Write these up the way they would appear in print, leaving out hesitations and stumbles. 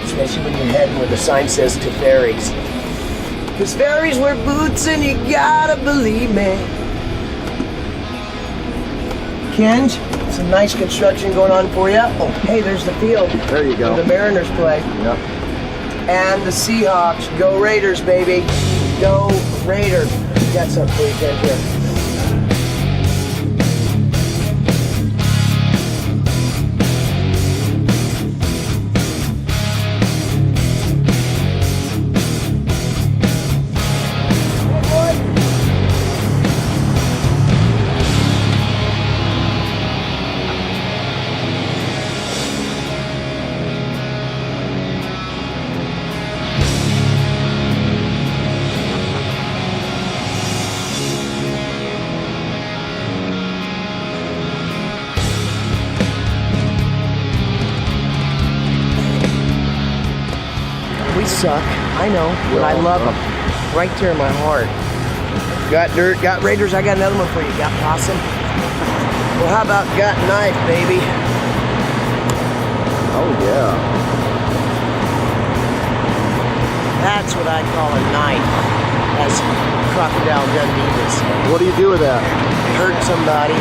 especially when you're heading where the sign says to ferries. Cause ferries wear boots and you gotta believe me. Kenj, some nice construction going on for you. Oh, hey, there's the field. There you go. Where the Mariners play. Yep. And the Seahawks. Go Raiders, baby. Go Raiders. Got something for you, Kenj, here. We suck, I know, but I love them. Right there in my heart. Got dirt, got Raiders, I got another one for you. Got possum? Well, how about got knife, baby? Oh, yeah. That's what I call a knife, as Crocodile Dundee would say. What do you do with that? Hurt somebody.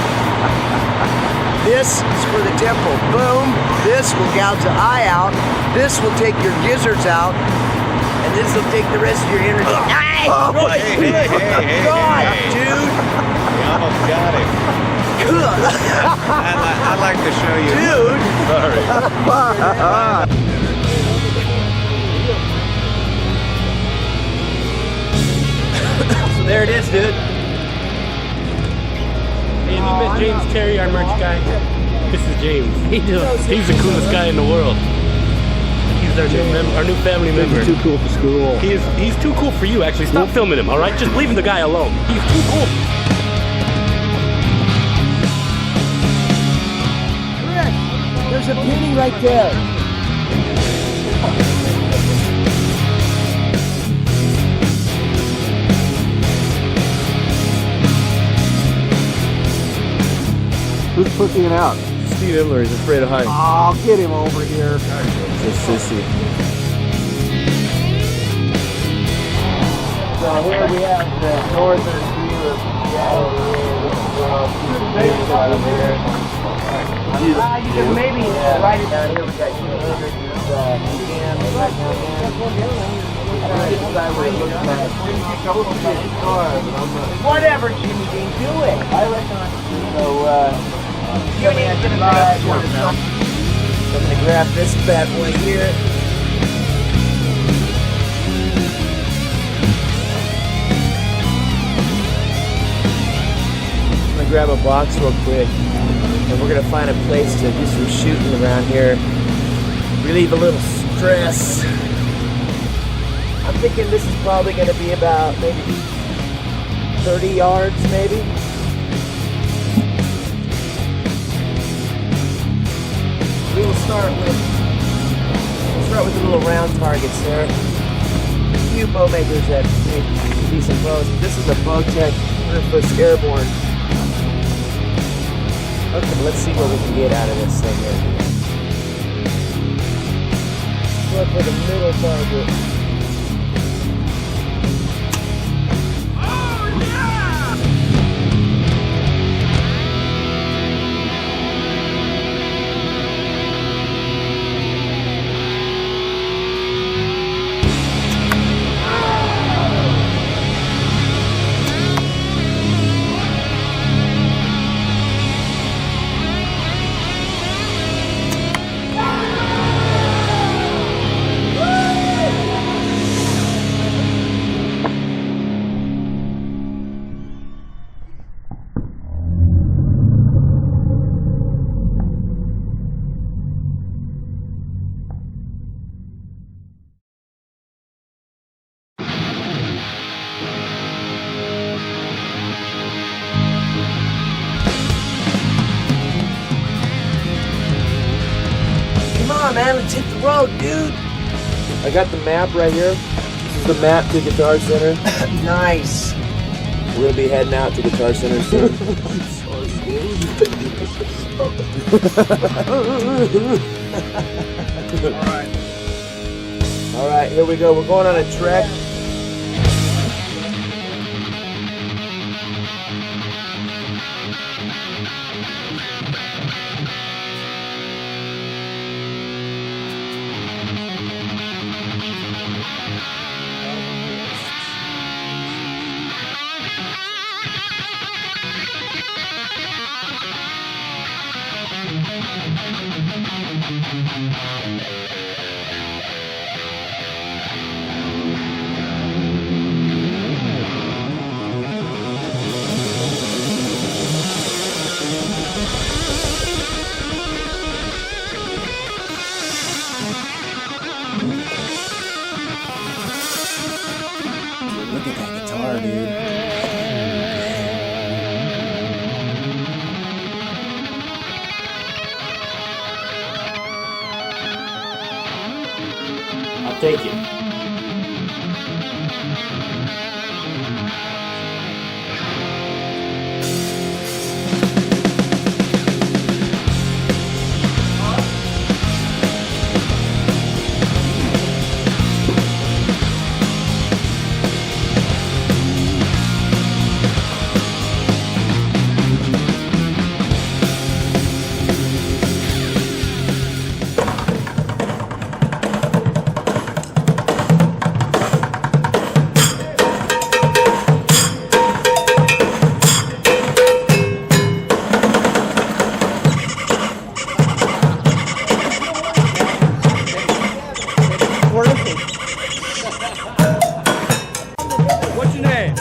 This is for the temple. Boom. This will gouge the eye out. This will take your gizzards out. And this will take the rest of your energy. Oh, hey, God, dude. You almost got it. Good. I'd like to show you. Dude. Sorry. So there it is, dude. Hey, we met James Terry, our merch guy. This is James. He's the coolest guy in the world. He's our new family member. He's too cool for school. He's too cool for you, actually. Stop filming him, all right? Just leaving the guy alone. He's too cool. Chris, there's a penny right there. Who's pussying out? Steve Imler is afraid of heights. Oh, get him over here. It's a sissy. So here we have the northern view of Seattle. You can maybe write it down here. We got whatever, Jimmy Dean, do it. I reckon. So, I'm gonna grab this bad boy here. I'm gonna grab a box real quick, and we're gonna find a place to do some shooting around here. Relieve a little stress. I'm thinking this is probably gonna be about maybe 30 yards, maybe. We will start with the little round targets there. A few bow makers that make decent bows. This is a Bowtech Ruthless Airborne. Okay, let's see what we can get out of this thing here. Go for the middle target. Man, let's hit the road, dude. I got the map right here. This is the map to Guitar Center. Nice. We're gonna be heading out to Guitar Center soon. All right. All right, here we go. We're going on a trek. Look at that guitar, dude. I'll take it. What's your name?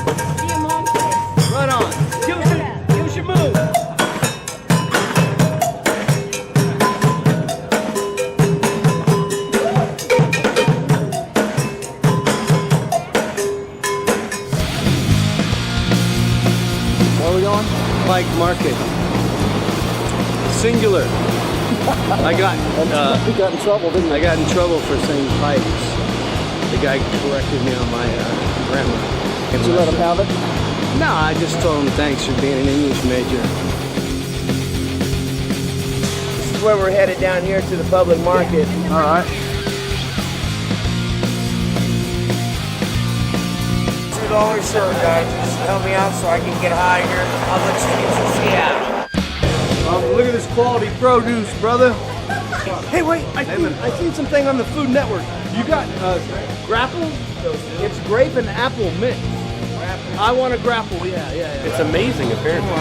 Right on. Give us your move. Where are we going? Pike Market. Singular. I got in trouble, didn't I? I got in trouble for saying pikes. The guy corrected me on my grammar. Did you let him have it? No, I just told him thanks for being an English major. This is where we're headed down here to the public market. All right. $2 sir, guys. Just help me out so I can get high here in the public streets of Seattle. Look at this quality produce, brother. Hey, wait! I seen something on the Food Network. You got grapple? It's grape and apple mix. I want a grapple. Yeah. It's amazing, apparently.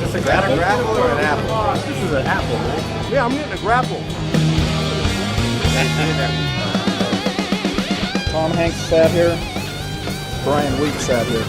Is that a grapple or an apple? This is an apple, man. Yeah, I'm getting a grapple. Tom Hanks sat here. Brian Weeks sat here.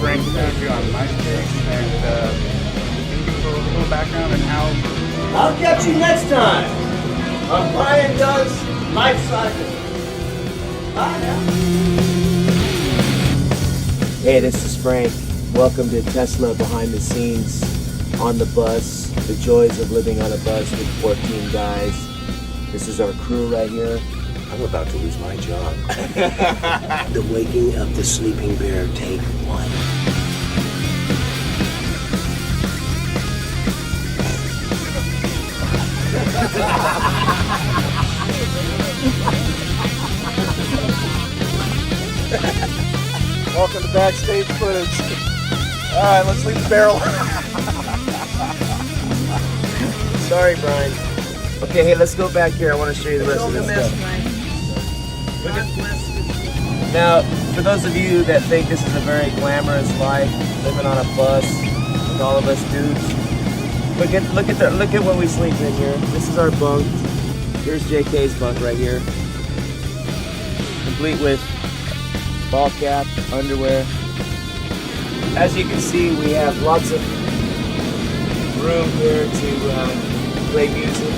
Frank found you on MySpace, and can you give us a little background on how? I'll catch you next time on Brian Does Life Cycle. Bye now. Hey, this is Frank. Welcome to Tesla Behind the Scenes on the bus. The joys of living on a bus with 14 guys. This is our crew right here. I'm about to lose my job. The Waking of the Sleeping Bear, take 1. Welcome to backstage footage. All right, let's leave the barrel. Sorry, Brian. Okay, hey, let's go back here. I want to show you the rest of this stuff. Now, for those of you that think this is a very glamorous life, living on a bus with all of us dudes, look at where we sleep in here. This is our bunk. Here's JK's bunk right here, complete with ball cap, underwear. As you can see, we have lots of room here to play music.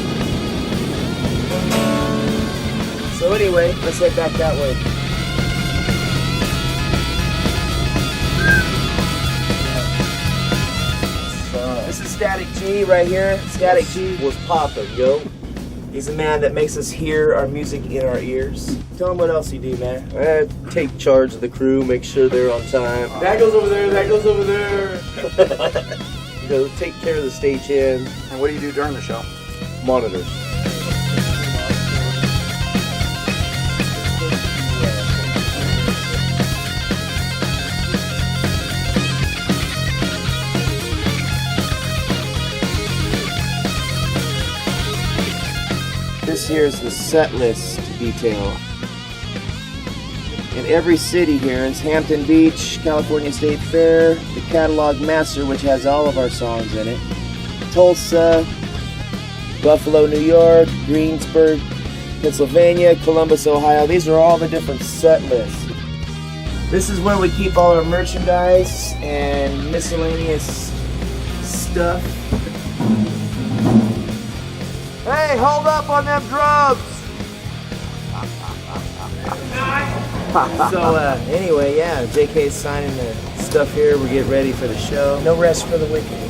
So anyway, let's head back that way. This is Static G right here. Static G was popping, yo. He's a man that makes us hear our music in our ears. Tell him what else you do, man. I take charge of the crew, make sure they're on time. That goes over there, that goes over there. You know, take care of the stagehand. And what do you do during the show? Monitor. This here is the set list detail. In every city here is Hampton Beach, California State Fair, the Catalog Master, which has all of our songs in it, Tulsa, Buffalo, New York, Greensburg, Pennsylvania, Columbus, Ohio. These are all the different set lists. This is where we keep all our merchandise and miscellaneous stuff. Hey, hold up on them drums! So anyway, yeah, JK's signing the stuff here. We get ready for the show. No rest for the wicked.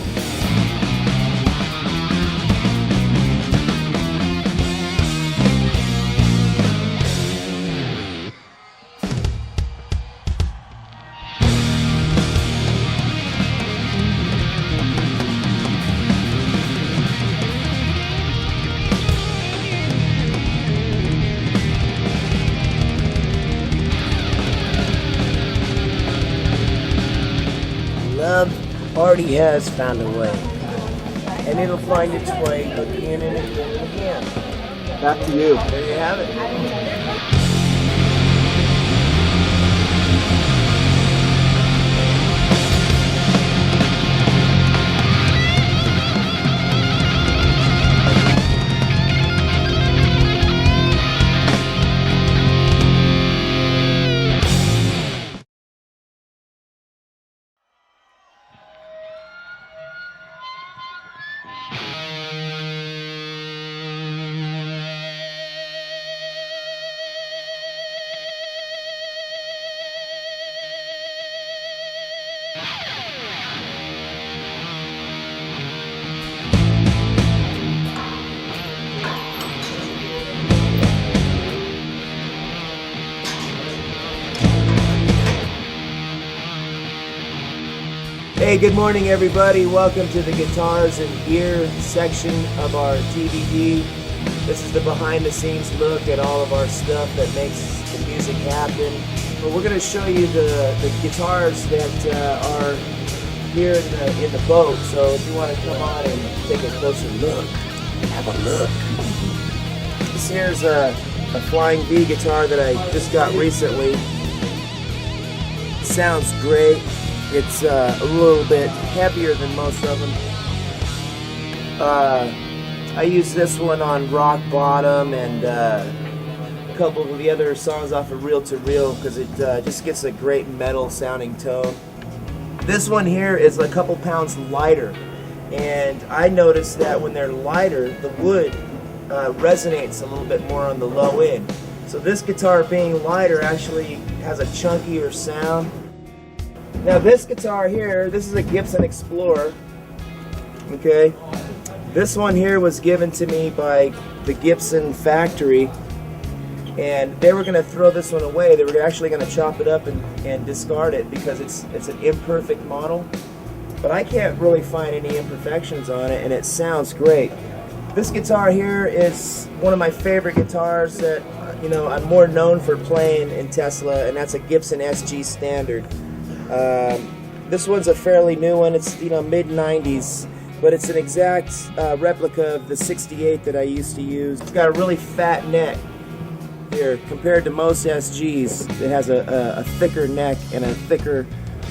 Love already has found a way, and it'll find its way again and again and again. Back to you. There you have it. Hey, good morning everybody. Welcome to the Guitars and Gear section of our DVD. This is the behind the scenes look at all of our stuff that makes the music happen. But we're going to show you the guitars that are here in the boat. So if you want to come on and take a closer look, have a look. This here's a Flying V guitar that I just got recently. Sounds great. It's a little bit heavier than most of them. I use this one on Rock Bottom and a couple of the other songs off of Reel to Reel because it just gets a great metal sounding tone. This one here is a couple pounds lighter, and I noticed that when they're lighter, the wood resonates a little bit more on the low end. So this guitar being lighter actually has a chunkier sound. Now this guitar here, this is a Gibson Explorer, okay? This one here was given to me by the Gibson factory, and they were going to throw this one away. They were actually going to chop it up and discard it because it's an imperfect model. But I can't really find any imperfections on it, and it sounds great. This guitar here is one of my favorite guitars that, you know, I'm more known for playing in Tesla, and that's a Gibson SG Standard. This one's a fairly new one. It's, you know, mid-90s, but it's an exact replica of the 68 that I used to use. It's got a really fat neck here compared to most SGs. It has a thicker neck and a thicker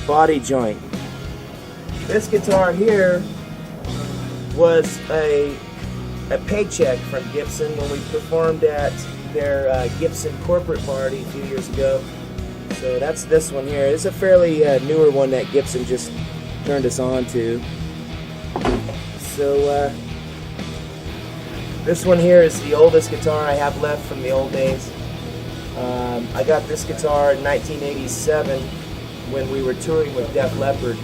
body joint. This guitar here was a paycheck from Gibson when we performed at their Gibson corporate party a few years ago. So that's this one here. It's a fairly newer one that Gibson just turned us on to. So this one here is the oldest guitar I have left from the old days. I got this guitar in 1987 when we were touring with Def Leppard,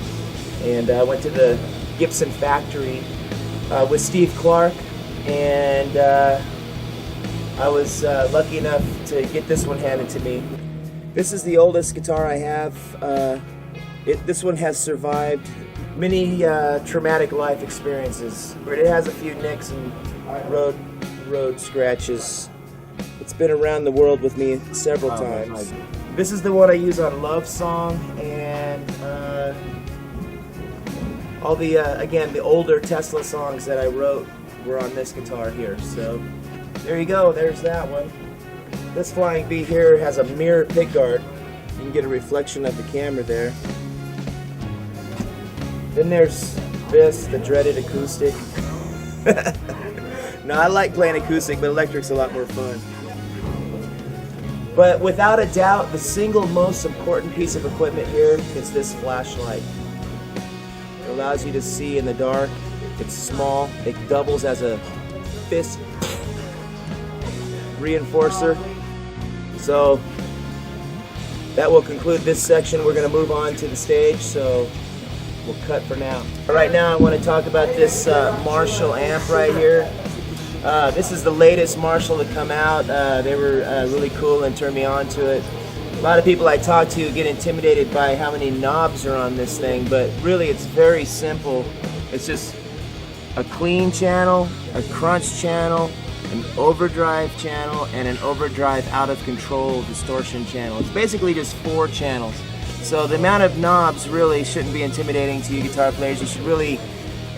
and I went to the Gibson factory with Steve Clark, and I was lucky enough to get this one handed to me. This is the oldest guitar I have. This one has survived many traumatic life experiences, but it has a few nicks and road scratches. It's been around the world with me several times. This is the one I use on Love Song, and all the, again, the older Tesla songs that I wrote were on this guitar here. So there you go, there's that one. This Flying V here has a mirror pickguard. You can get a reflection of the camera there. Then there's this, the dreaded acoustic. No, I like playing acoustic, but electric's a lot more fun. But without a doubt, the single most important piece of equipment here is this flashlight. It allows you to see in the dark. It's small. It doubles as a fist reinforcer. So that will conclude this section. We're going to move on to the stage, so we'll cut for now. Right now I want to talk about this Marshall amp right here. This is the latest Marshall to come out. They were really cool and turned me on to it. A lot of people I talk to get intimidated by how many knobs are on this thing, but really it's very simple. It's just a clean channel, a crunch channel, an overdrive channel, and an overdrive out of control distortion channel. It's basically just 4 channels. So the amount of knobs really shouldn't be intimidating to you guitar players. You should really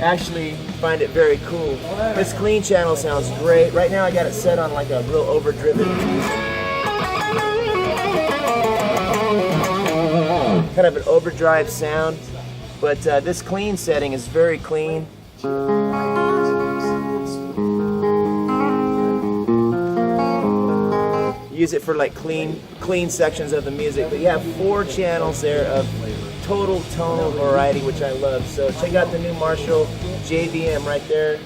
actually find it very cool. This clean channel sounds great. Right now I got it set on like a real overdriven, kind of an overdrive sound, but this clean setting is very clean. Use it for like clean sections of the music, but you have 4 channels there of total tonal variety, which I love. So check out the new Marshall JVM right there,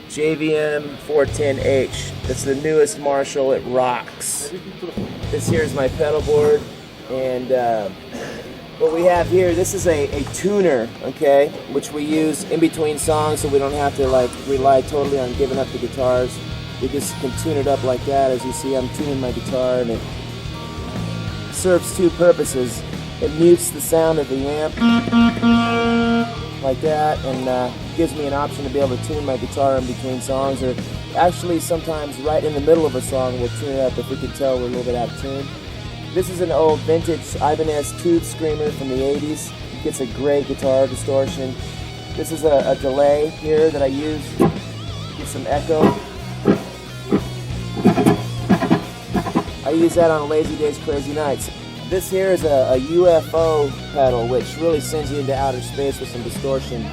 JVM 410H. That's the newest Marshall. It rocks. This here is my pedal board, and what we have here, this is a tuner, okay, which we use in between songs, so we don't have to like rely totally on giving up the guitars. We just can tune it up like that. As you see, I'm tuning my guitar, and it serves 2 purposes. It mutes the sound of the amp like that, and gives me an option to be able to tune my guitar in between songs, or actually sometimes right in the middle of a song we'll tune it up if we can tell we're a little bit out of tune. This is an old vintage Ibanez Tooth Screamer from the 80s. It gets a great guitar distortion. This is a delay here that I use to get some echo. I use that on Lazy Days, Crazy Nights. This here is a UFO pedal, which really sends you into outer space with some distortion.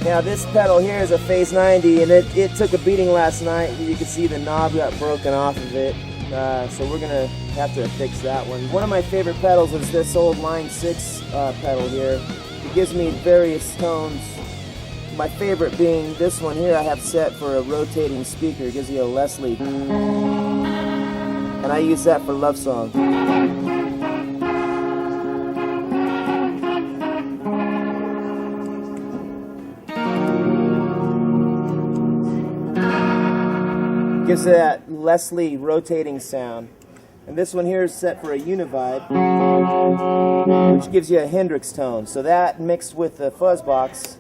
Now this pedal here is a Phase 90, and it took a beating last night. You can see the knob got broken off of it, so we're gonna have to fix that one. One of my favorite pedals is this old Line 6 pedal here. It gives me various tones. My favorite being this one here I have set for a rotating speaker. It gives you a Leslie. And I use that for Love Song. Gives it that Leslie rotating sound. And this one here is set for a Univibe, which gives you a Hendrix tone. So that mixed with the fuzz box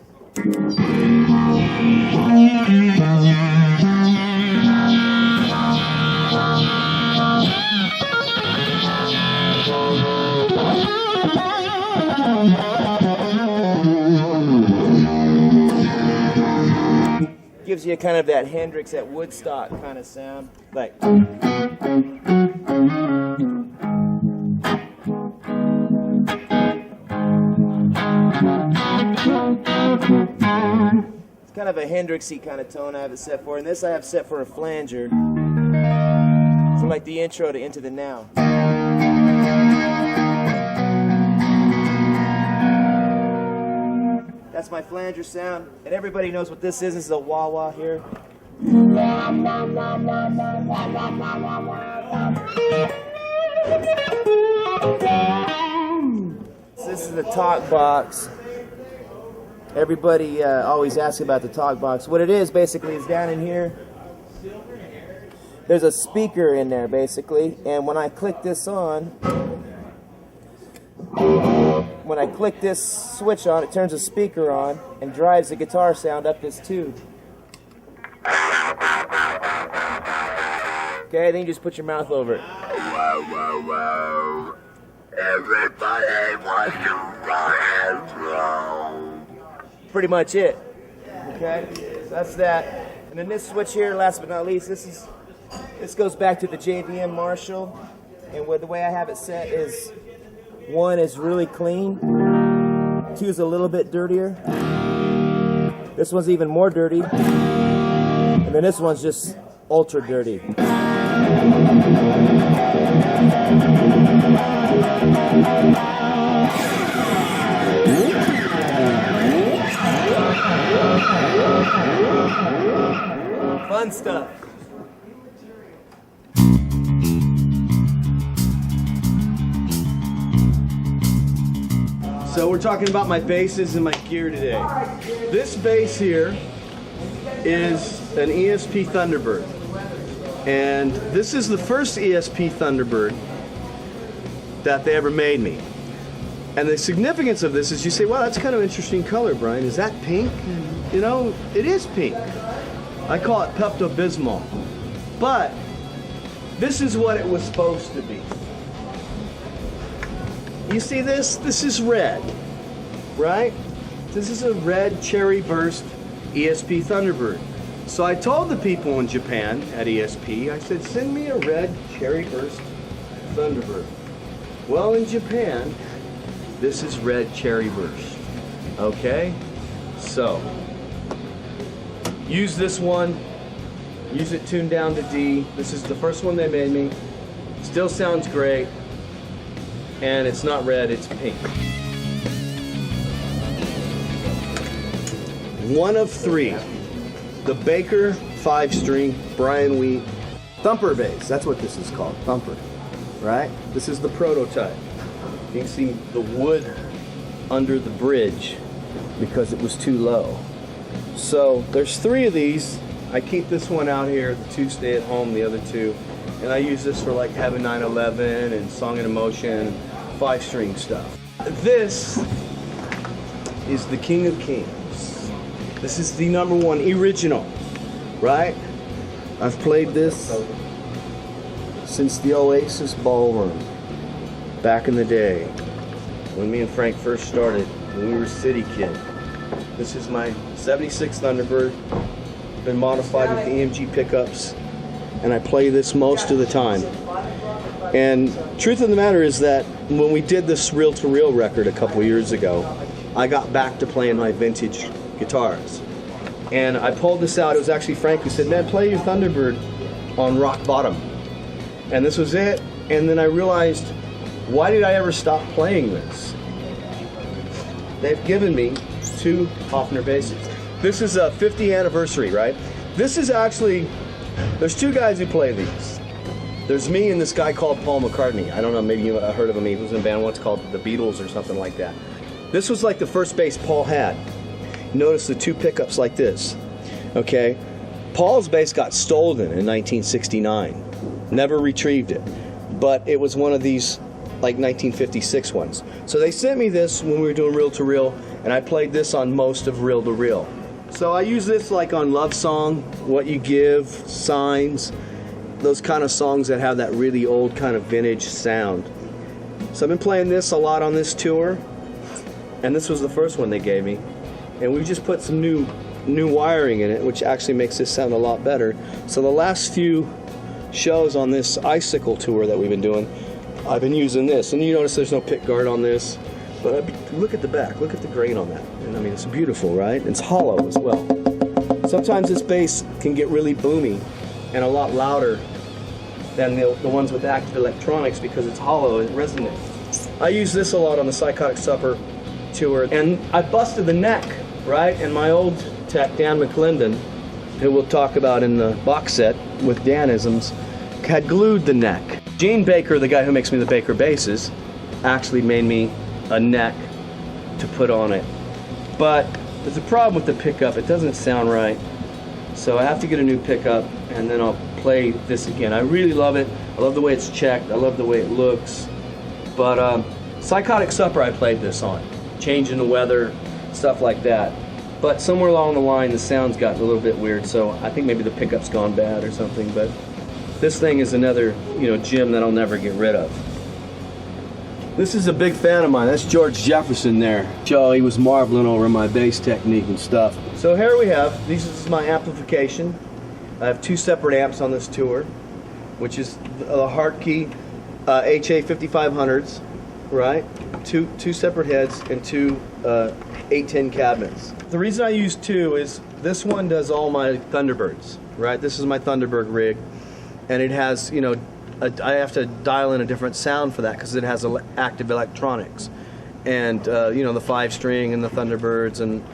gives you kind of that Hendrix, that Woodstock kind of sound, like. It's kind of a Hendrixy kind of tone I have it set for, and this I have set for a flanger. So like the intro to Into the Now. That's my flanger sound, and everybody knows what this is. This is a wah-wah here. the talk box. Everybody always asks about the talk box. What it is basically is down in here. There's a speaker in there basically, and when I click this on, when I click this switch on, it turns the speaker on and drives the guitar sound up this tube. Okay, then you just put your mouth over it. Everybody wants to rock and roll. Pretty much it. Okay, so that's that. And then this switch here, last but not least, this goes back to the JVM Marshall. And the way I have it set is 1 is really clean, 2 is a little bit dirtier, this one's even more dirty, and then this one's just ultra dirty. Fun stuff. So we're talking about my basses and my gear today. This bass here is an ESP Thunderbird. And this is the first ESP Thunderbird that they ever made me. And the significance of this is you say, wow, that's kind of interesting color, Brian. Is that pink? You know, it is pink. I call it Pepto-Bismol. But this is what it was supposed to be. You see this? This is red, right? This is a red cherry burst ESP Thunderbird. So I told the people in Japan at ESP, I said, send me a red cherry burst Thunderbird. Well, in Japan, this is red cherry burst. Okay? So, use this one. Use it tuned down to D. This is the first one they made me. Still sounds great. And it's not red, it's pink. One of 3. The Baker 5-string Brian Wheat Thumper bass. That's what this is called, Thumper. Right? This is the prototype. You can see the wood under the bridge because it was too low. So there's 3 of these. I keep this one out here, the 2 stay at home, the other 2. And I use this for like Heaven 911 and Song and Emotion, 5-string stuff. This is the King of Kings. This is the #1 original, right? I've played this since the Oasis Ballroom, back in the day, when me and Frank first started, when we were City Kid. This is my 76 Thunderbird, been modified with the EMG pickups, and I play this most of the time. And truth of the matter is that when we did this reel-to-reel record a couple years ago, I got back to playing my vintage guitars. And I pulled this out. It was actually Frank who said, man, play your Thunderbird on rock bottom. And this was it. And then I realized, why did I ever stop playing this? They've given me 2 Hofner basses. This is a 50th anniversary, right? This is actually, there's 2 guys who play these. There's me and this guy called Paul McCartney. I don't know, maybe you heard of him. He was in a band once called The Beatles or something like that. This was like the first bass Paul had. Notice the 2 pickups like this, okay? Paul's bass got stolen in 1969. Never retrieved it. But it was one of these like 1956 ones. So they sent me this when we were doing reel-to-reel, and I played this on most of reel-to-reel. So I use this like on Love Song, What You Give, Signs, those kind of songs that have that really old kind of vintage sound. So I've been playing this a lot on this tour, and this was the first one they gave me. And we just put some new wiring in it, which actually makes this sound a lot better. So the last few shows on this Icicle tour that we've been doing, I've been using this. And you notice there's no pick guard on this, but look at the back, look at the grain on that. And I mean, it's beautiful, right? It's hollow as well. Sometimes this bass can get really boomy and a lot louder than the ones with active electronics because it's hollow and resonant. I use this a lot on the Psychotic Supper tour, and I busted the neck, right? And my old tech, Dan McClendon, who we'll talk about in the box set with Danisms, had glued the neck. Gene Baker, the guy who makes me the Baker basses, actually made me a neck to put on it. But there's a problem with the pickup. It doesn't sound right. So I have to get a new pickup, and then I'll play this again. I really love it. I love the way it's checked. I love the way it looks. But Psychotic Supper I played this on. Changing the weather, stuff like that. But somewhere along the line the sound's gotten a little bit weird, so I think maybe the pickup's gone bad or something. But this thing is another, gem that I'll never get rid of. This is a big fan of mine. That's George Jefferson there. Joe, he was marbling over my bass technique and stuff. So here we have, this is my amplification. I have 2 separate amps on this tour, which is the Hartke HA 5500s, right? Two separate heads and 2 810 cabinets. The reason I use 2 is this one does all my Thunderbirds, right? This is my Thunderbird rig, and it has, I have to dial in a different sound for that because it has active electronics, and the 5-string and the Thunderbirds, and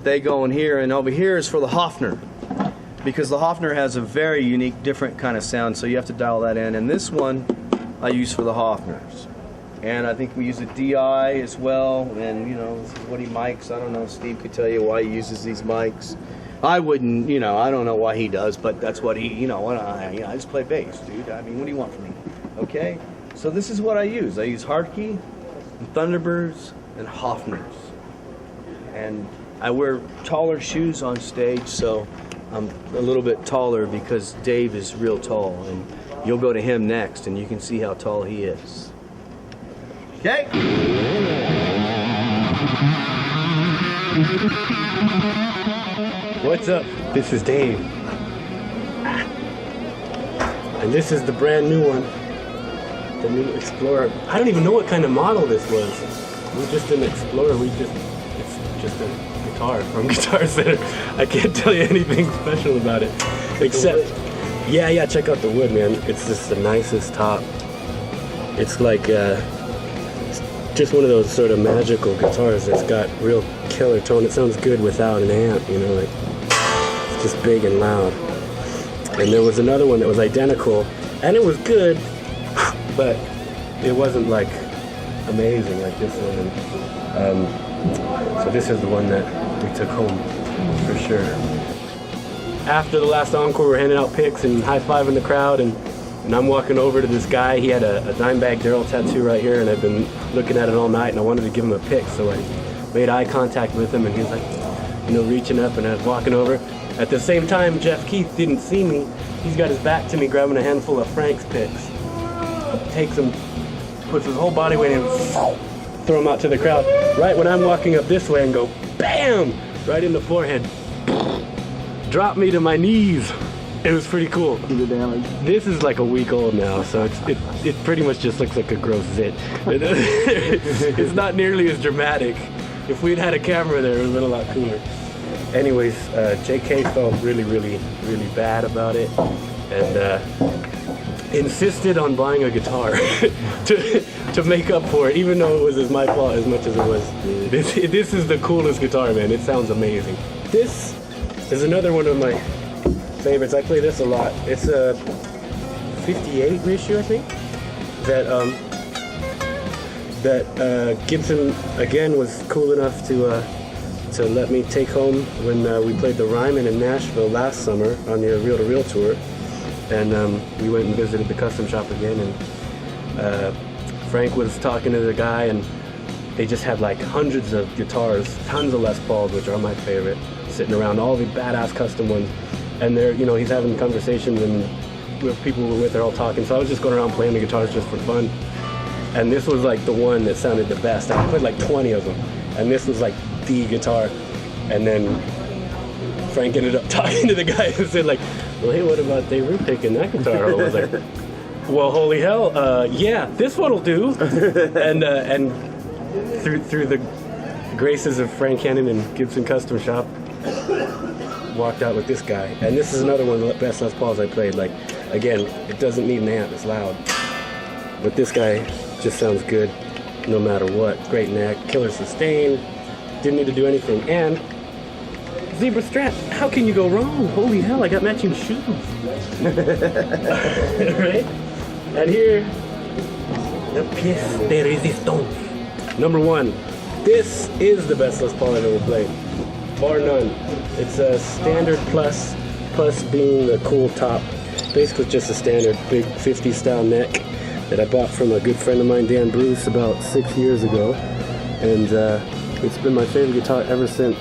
they go in here, and over here is for the Hofner, because the Hofner has a very unique, different kind of sound, so you have to dial that in. And this one I use for the Hofners, and I think we use a DI as well, and this is what he mics. I don't know, Steve could tell you why he uses these mics. I wouldn't, I don't know why he does, but that's what he, I just play bass, dude. I mean, what do you want from me? Okay? So this is what I use. I use Hartke, and Thunderbirds, and Hofners. And I wear taller shoes on stage, so I'm a little bit taller because Dave is real tall, and you'll go to him next, and you can see how tall he is. Okay? What's up? This is Dave. And this is the brand new one. The new Explorer. I don't even know what kind of model this was. It was just an Explorer. It's just a guitar from Guitar Center. I can't tell you anything special about it. Except, yeah, check out the wood, man. It's just the nicest top. It's like, just one of those sort of magical guitars that's got real killer tone. It sounds good without an amp, like it's just big and loud. And there was another one that was identical, and it was good, but it wasn't like amazing like this one. And, so this is the one that we took home for sure. After the last encore, we're handing out picks and high-fiving the crowd, and I'm walking over to this guy. He had a Dimebag Darrell tattoo right here, and I've been looking at it all night, and I wanted to give him a pic, so I made eye contact with him, and he was like, reaching up, and I was walking over. At the same time, Jeff Keith didn't see me. He's got his back to me, grabbing a handful of Frank's picks. Takes them, puts his whole body weight in, throw them out to the crowd. Right when I'm walking up this way and go, bam! Right in the forehead. Dropped me to my knees. It was pretty cool. This is like a week old now, so it pretty much just looks like a gross zit. It's not nearly as dramatic. If we'd had a camera there, it would have been a lot cooler. Anyways, JK felt really, really, really bad about it, and insisted on buying a guitar to make up for it, even though it was my fault as much as it was. This is the coolest guitar, man. It sounds amazing. This is another one of my favorites. I play this a lot. It's a 58 reissue, I think, that Gibson again was cool enough to let me take home when we played the Ryman in Nashville last summer on the Reel to Reel tour, and we went and visited the custom shop again, and Frank was talking to the guy, and they just had like hundreds of guitars, tons of Les Pauls, which are my favorite, sitting around, all the badass custom ones. And they're, he's having conversations, and with people we were with, they're all talking. So I was just going around playing the guitars just for fun. And this was like the one that sounded the best. I played like 20 of them, and this was like the guitar. And then Frank ended up talking to the guy and said like, well, hey, what about Dave Root taking that guitar home? I was like, well, holy hell, yeah, this one'll do. And through the graces of Frank Hannon and Gibson Custom Shop, walked out with this guy. And this is another one of the best Les Pauls I played. Like, again, it doesn't need an amp, it's loud. But this guy just sounds good no matter what. Great neck, killer sustain, didn't need to do anything. And zebra strap, how can you go wrong? Holy hell, I got matching shoes. Right? And here, the pièce de résistance. Number one, This is the best Les Paul I've ever played, bar none. It's a standard plus being the cool top. Basically just a standard big 50 style neck that I bought from a good friend of mine, Dan Bruce, about 6 years ago. And it's been my favorite guitar ever since.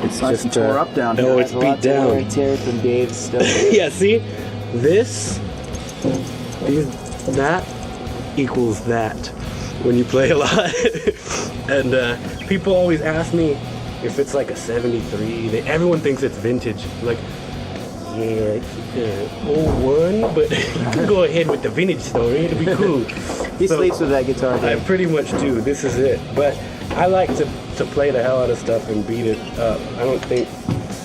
It's nice just and tore up down here. Oh, it's beat down. Tear from Dave's stuff. Yeah, see? That equals that when you play a lot. And people always ask me if it's like a 73. Everyone thinks it's vintage. Like, yeah, it's 01, but you can go ahead with the vintage story. It'll be cool. He sleeps with that guitar. I pretty much do. This is it. But I like to play the hell out of stuff and beat it up. I don't think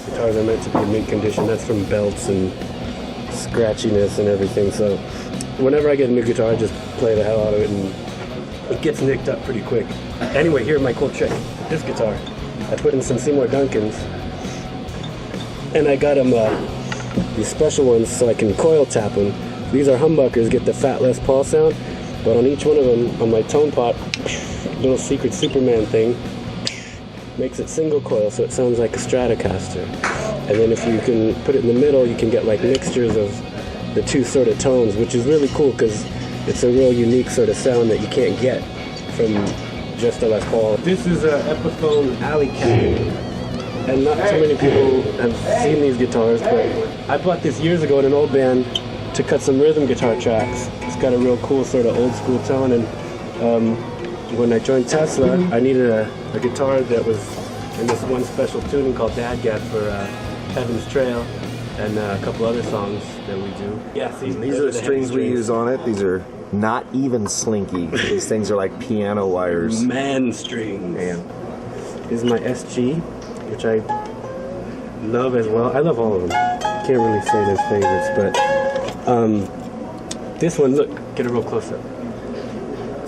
guitars are meant to be in mint condition. That's from belts and scratchiness and everything. So whenever I get a new guitar, I just play the hell out of it, and it gets nicked up pretty quick. Anyway, here's my cool trick. This guitar, I put in some Seymour Duncans, and I got them these special ones so I can coil tap them. These are humbuckers, get the fat Les Paul sound, but on each one of them, on my tone pot, little secret Superman thing, makes it single coil, so it sounds like a Stratocaster. And then if you can put it in the middle, you can get like mixtures of the two sort of tones, which is really cool because it's a real unique sort of sound that you can't get from just a Les Paul. This is a Epiphone Alley Cat, and not too many people have seen these guitars, but I bought this years ago in an old band to cut some rhythm guitar tracks. It's got a real cool sort of old school tone, and when I joined Tesla, I needed a guitar that was in this one special tuning called Dadgad for Heaven's Trail and a couple other songs that we do. Yeah, see, These are the strings we use on it. These are not even slinky. These things are like piano wires. Man strings. Man. This is my SG, which I love as well. I love all of them. Can't really say they're favorites, but this one, look, get a real close up.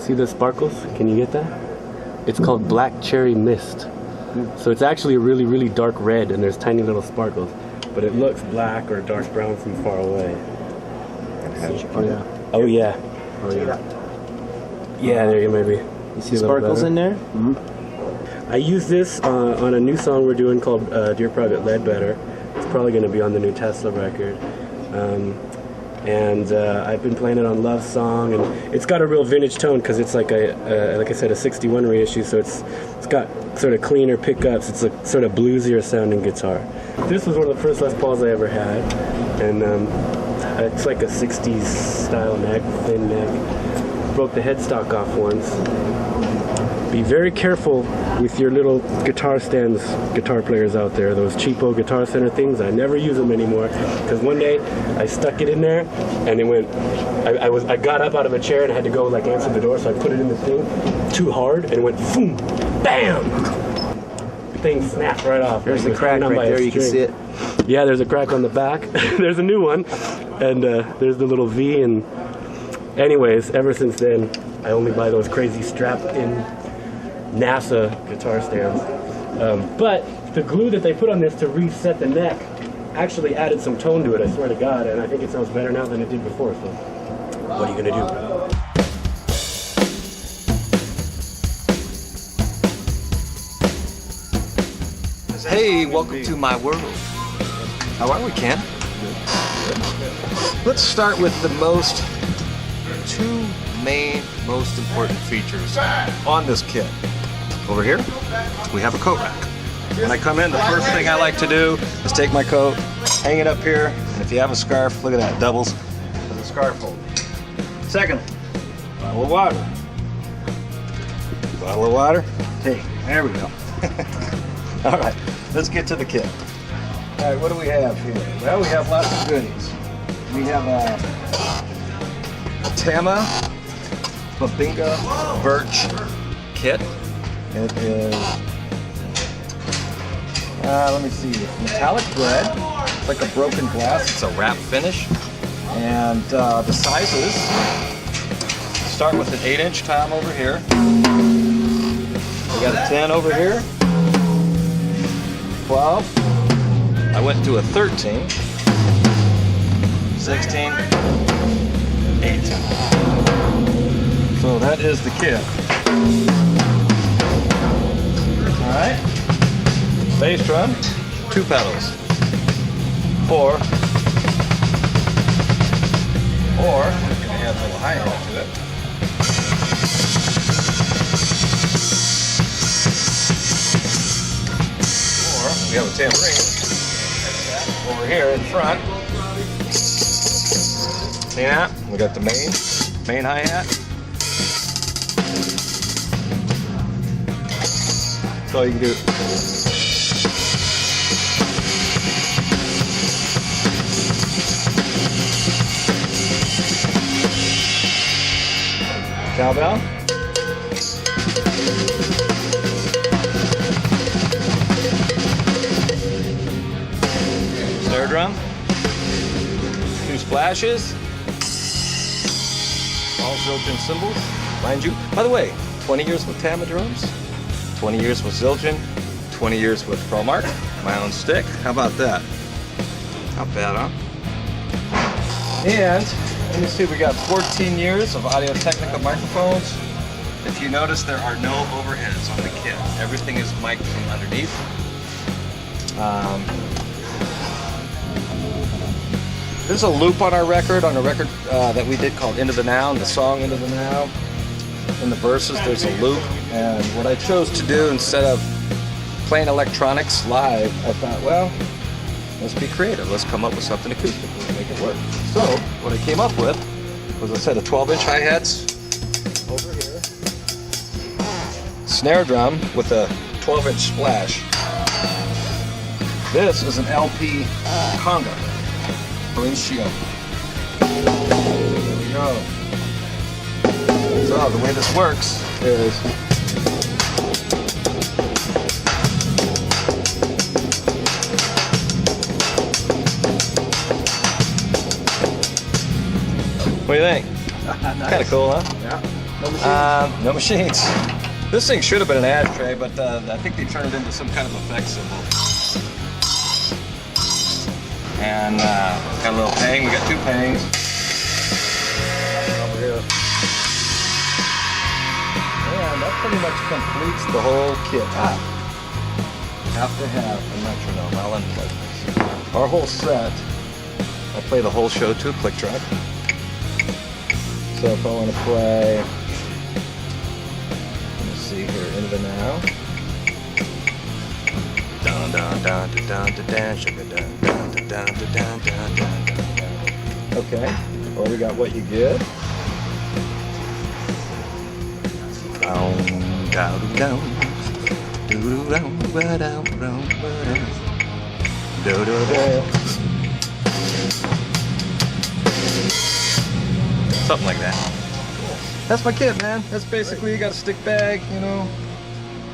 See the sparkles? Can you get that? It's called Black Cherry Mist. So it's actually a really, really dark red, and there's tiny little sparkles, but it looks black or dark brown from far away. Oh yeah. Oh yeah. Yeah, there you maybe. You see sparkles in there? Mm-hmm. I use this on a new song we're doing called Dear Private Ledbetter. It's probably going to be on the new Tesla record. And I've been playing it on Love Song, and it's got a real vintage tone because it's like like I said, a 61 reissue, so it's got sort of cleaner pickups. It's a sort of bluesier sounding guitar. This was one of the first Les Pauls I ever had, and it's like a 60s style neck, thin neck. Broke the headstock off once. Be very careful with your little guitar stands, guitar players out there, those cheapo Guitar Center things. I never use them anymore because one day I stuck it in there and it went, I got up out of a chair and I had to go like answer the door, so I put it in the thing too hard and it went boom, bam! The thing snapped right off. There's the crack right there, you can see it. Yeah, there's a crack on the back. There's a new one, and there's the little V, and anyways, ever since then, I only buy those crazy strap-in NASA guitar stands. But the glue that they put on this to reset the neck actually added some tone to it, I swear to God, and I think it sounds better now than it did before, so what are you gonna do? Hey, welcome to my world. How are we, Ken? Let's start with the two main, most important features on this kit. Over here, we have a coat rack. When I come in, the first thing I like to do is take my coat, hang it up here, and if you have a scarf, look at that, doubles as a scarf holder. Second, bottle of water. Bottle of water. Hey, there we go. All right, let's get to the kit. All right, what do we have here? Well, we have lots of goodies. We have a Tama Babinga Birch kit. It is, let me see, metallic red. It's like a broken glass. It's a wrap finish. And the sizes start with an 8-inch tom over here. We got a 10 over here. 12. I went to a 13. 16. 18. So that is the kit. right. Bass drum, 2 pedals. Or you can add a little hi-hat to it. Or we have a tambourine over here in front. See that? We got the main hi-hat. That's all you can do. Cowbell. Snare drum. 2 splashes. All Zildjian cymbals, mind you. By the way, 20 years with Tama drums, 20 years with Zildjian, 20 years with ProMark, my own stick. How about that? Not bad, huh? And let me see, we got 14 years of Audio-Technica microphones. If you notice, there are no overheads on the kit. Everything is mic'd from underneath. There's a loop on our record, that we did called Into the Now, the song Into the Now. In the verses, there's a loop. And what I chose to do, instead of playing electronics live, I thought, well, let's be creative. Let's come up with something acoustic and make it work. So, what I came up with was a set of 12-inch hi-hats over here. Snare drum with a 12-inch splash. This is an LP conga. Horatio. There we go. So the way this works is what do you think? Nice. Kind of cool, huh? Yeah. No machines. No machines. This thing should have been an ashtray, but I think they turned it into some kind of effect symbol. And got a little pang. We got 2 pangs. Over here. And that pretty much completes the whole kit. Have to have a metronome. I'll unplug this. Our whole set, I play the whole show to a click track. So if I want to play, let me see here, Into the Now. Dun dun dun dun dun dun sugar dun dun dun dun dun dun dun. Okay, or we got What You Get. Down down down do do down down down do do do. Something like that. Cool. That's my kit, man. That's basically, you got a stick bag, you know.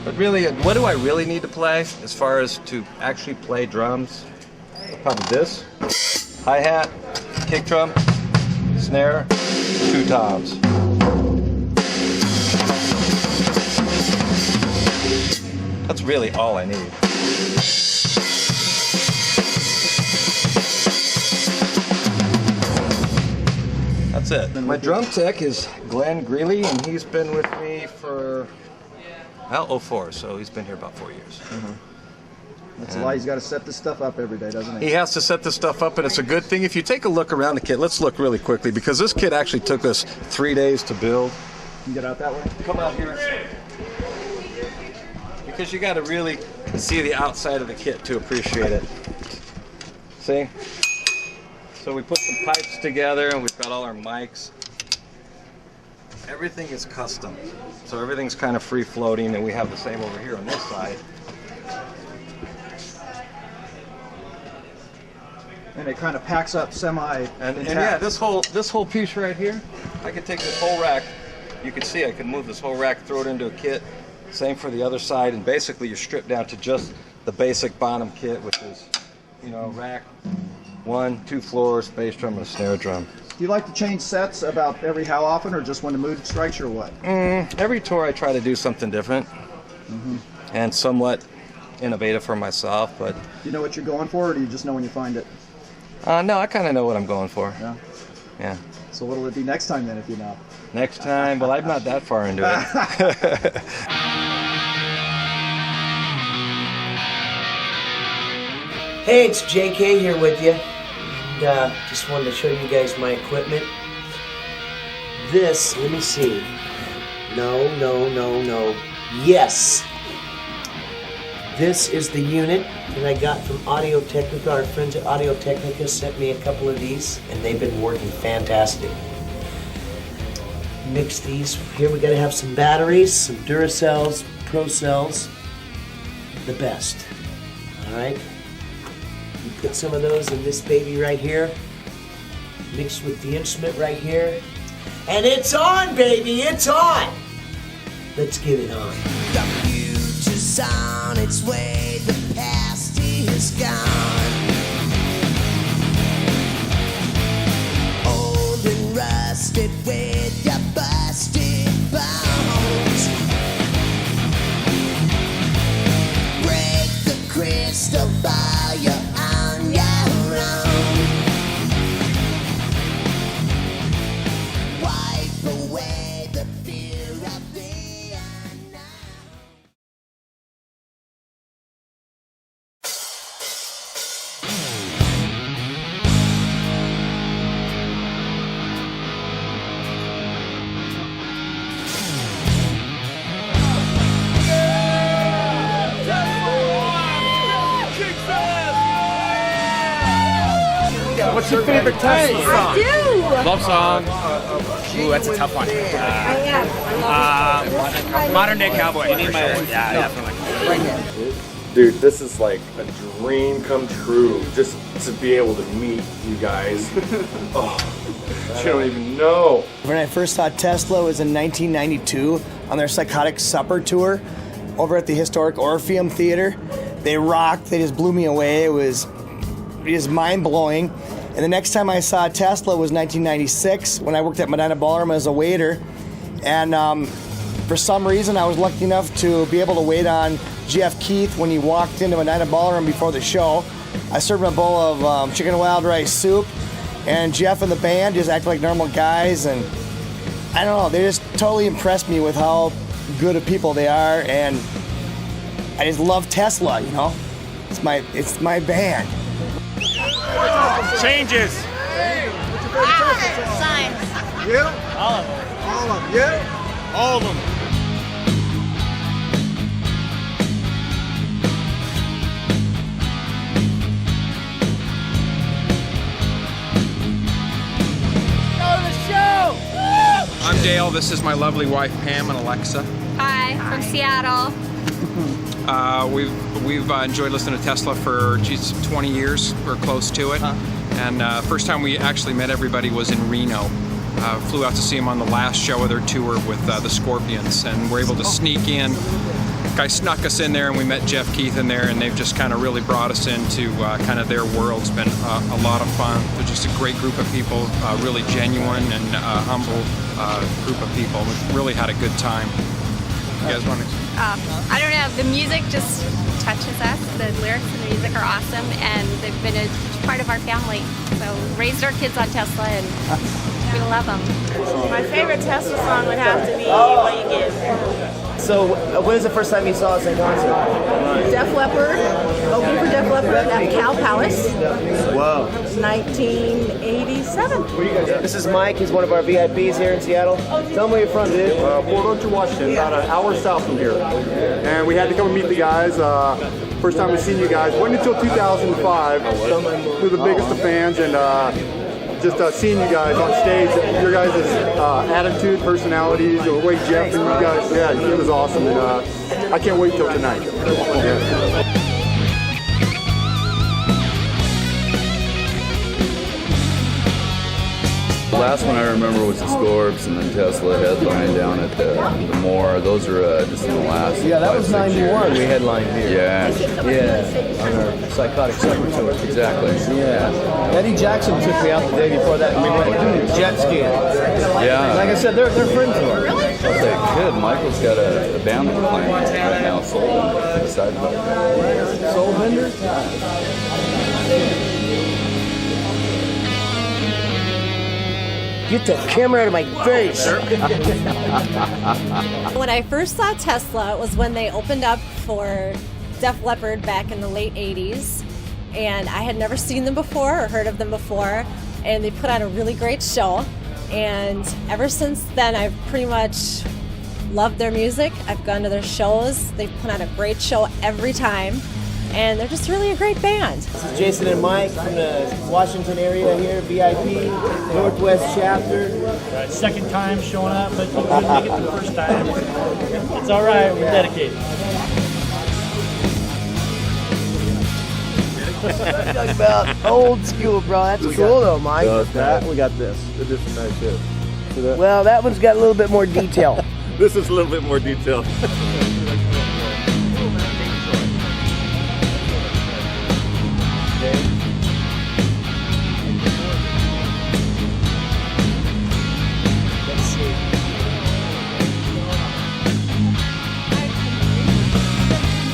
But really, what do I really need to play as far as to actually play drums? Probably this. Hi-hat, kick drum, snare, 2 toms. That's really all I need. That's it. My drum tech is Glenn Greeley, and he's been with me for, well, 04, so he's been here about 4 years. That's why he's got to set this stuff up every day, doesn't he? He has to set this stuff up, and it's a good thing. If you take a look around the kit, let's look really quickly, because this kit actually took us 3 days to build. Can you get out that way? Come out here. Because you got to really see the outside of the kit to appreciate it. See? So we put some pipes together, and we've got all our mics. Everything is custom. So everything's kind of free floating, and we have the same over here on this side. And it kind of packs up semi. And yeah, this whole piece right here, I could take this whole rack. You can see I can move this whole rack, throw it into a kit. Same for the other side, and basically you're stripped down to just the basic bottom kit, which is, you know, rack, 1, 2 floors, bass drum, and a snare drum. Do you like to change sets about every how often, or just when the mood strikes you, or what? Every tour I try to do something different, and somewhat innovative for myself. But do you know what you're going for, or do you just know when you find it? no, I kind of know what I'm going for. Yeah. Yeah. So what'll it be next time then, if you know? Next time, well, I'm not that far into it. Hey, it's JK here with you. And, just wanted to show you guys my equipment. This, let me see. No. Yes. This is the unit that I got from Audio Technica. Our friends at Audio Technica sent me a couple of these, and they've been working fantastic. Mix these. Here we gotta have some batteries, some Duracells, Procells, the best. All right. You put some of those in this baby right here, mixed with the instrument right here, and it's on, baby. It's on. Let's get it on. The future's on its way, the past is gone. Old and rusted with your busted bones. Break the crystal ball, you're on your own. Wipe away the fear of the unknown. What's your favorite Tesla song? Love song. Ooh, that's a tough one. Modern Day Cowboy. Yeah, definitely. Dude, this is like a dream come true. Just to be able to meet you guys. Oh, you don't even know. When I first saw Tesla was in 1992 on their Psychotic Supper tour over at the historic Orpheum Theater. They rocked. They just blew me away. It was just mind-blowing. And the next time I saw Tesla was 1996 when I worked at Medina Ballroom as a waiter. And for some reason, I was lucky enough to be able to wait on Jeff Keith when he walked into Medina Ballroom before the show. I served him a bowl of chicken and wild rice soup. And Jeff and the band just act like normal guys. And I don't know, they just totally impressed me with how good of people they are. And I just love Tesla, you know? It's my band. Changes. Signs. Yeah? All of them. All of them. Yeah? All of them. I'm Dale. This is my lovely wife Pam and Alexa. Hi, from Seattle. We've enjoyed listening to Tesla for 20 years. We're close to it. And first time we actually met everybody was in Reno. Flew out to see them on the last show of their tour with the Scorpions, and we're able to sneak in. Guy snuck us in there, and we met Jeff Keith in there, and they've just kind of really brought us into kind of their world. It's been a lot of fun. They're just a great group of people, really genuine and humble group of people. We've really had a good time. You guys want to? I don't know, the music just touches us. The lyrics and the music are awesome, and they've been a huge part of our family. So raised our kids on Tesla, and we love them. My favorite Tesla song would have to be What You Give. So, when was the first time you saw us in concert? Def Leppard, opening for Def Leppard at Cal Palace. Wow. 1987. This is Mike. He's one of our VIPs here in Seattle. Tell me where you're from, dude. Port Orchard, Washington, about an hour south from here. And we had to come and meet the guys. First time we've seen you guys. Wasn't until 2005. We're the biggest of fans, and just seeing you guys on stage, your guys' attitude, personalities, the way Jeff and you guys, yeah, it was awesome. And I can't wait till tonight. Yeah. The last one I remember was the Scorps, and then Tesla headlined down at the Moore. Those are just in the last. Yeah, that was 91. We headlined here. Yeah. On our Psychotic Supper tour. Exactly. Yeah. Eddie Jackson took me out the day before that, and we went jet skiing. Yeah. Like I said, they're friends of ours. Really? I'll say, kid, Michael's got a band that we're playing right now, Soul Bender. Soul Bender? Get that camera out of my face! When I first saw Tesla, it was when they opened up for Def Leppard back in the late 80s. and I had never seen them before or heard of them before, and they put on a really great show. And ever since then, I've pretty much loved their music. I've gone to their shows. They put on a great show every time, and they're just really a great band. This is Jason and Mike from the Washington area here, VIP, Northwest chapter. Second time showing up, but you couldn't make it the first time. It's all right, we're dedicated. Talk about old school, bro. That's cool though, Mike. We got this. It is some nice shit. See that? Well, that one's got a little bit more detail. This is a little bit more detailed.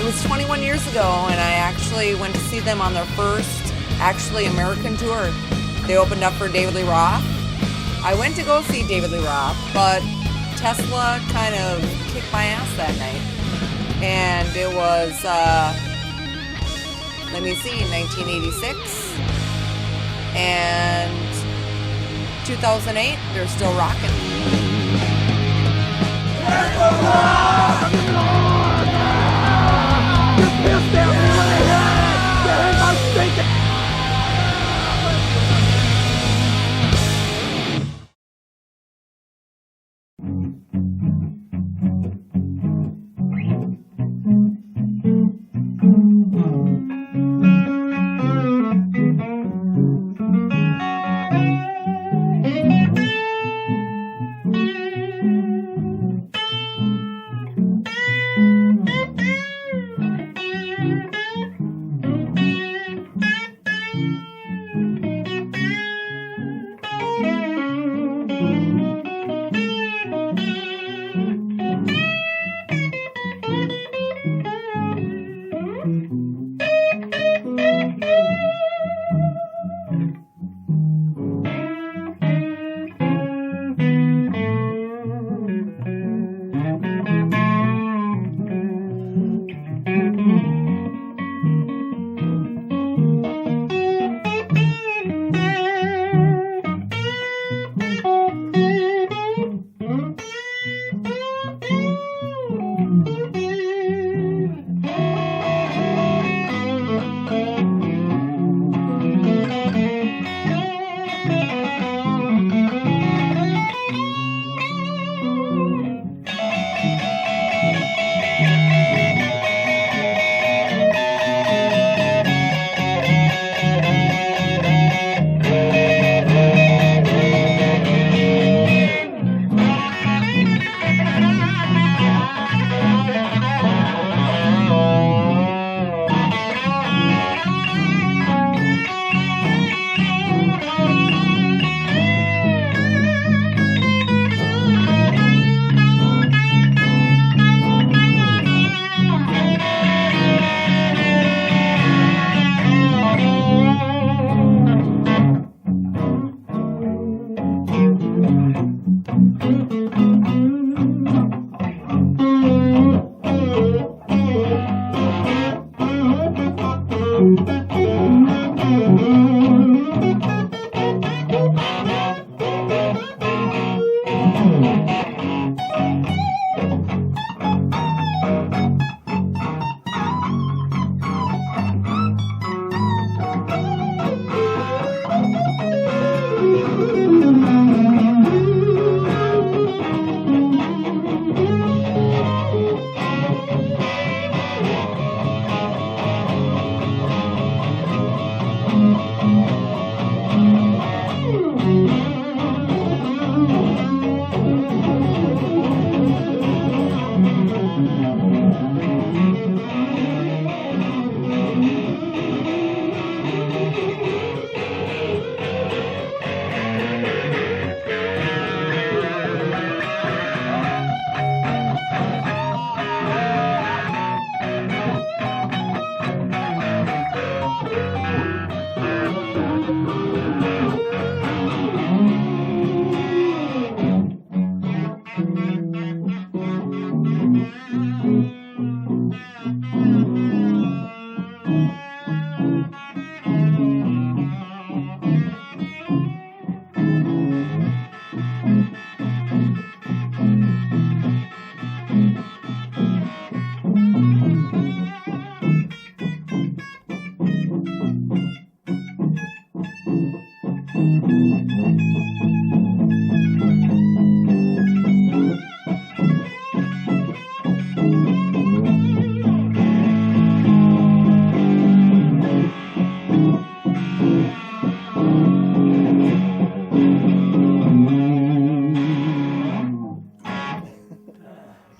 It was 21 years ago, and I actually went to see them on their first, American tour. They opened up for David Lee Roth. I went to go see David Lee Roth, but Tesla kind of kicked my ass that night. And it was, 1986. And 2008, they're still rocking.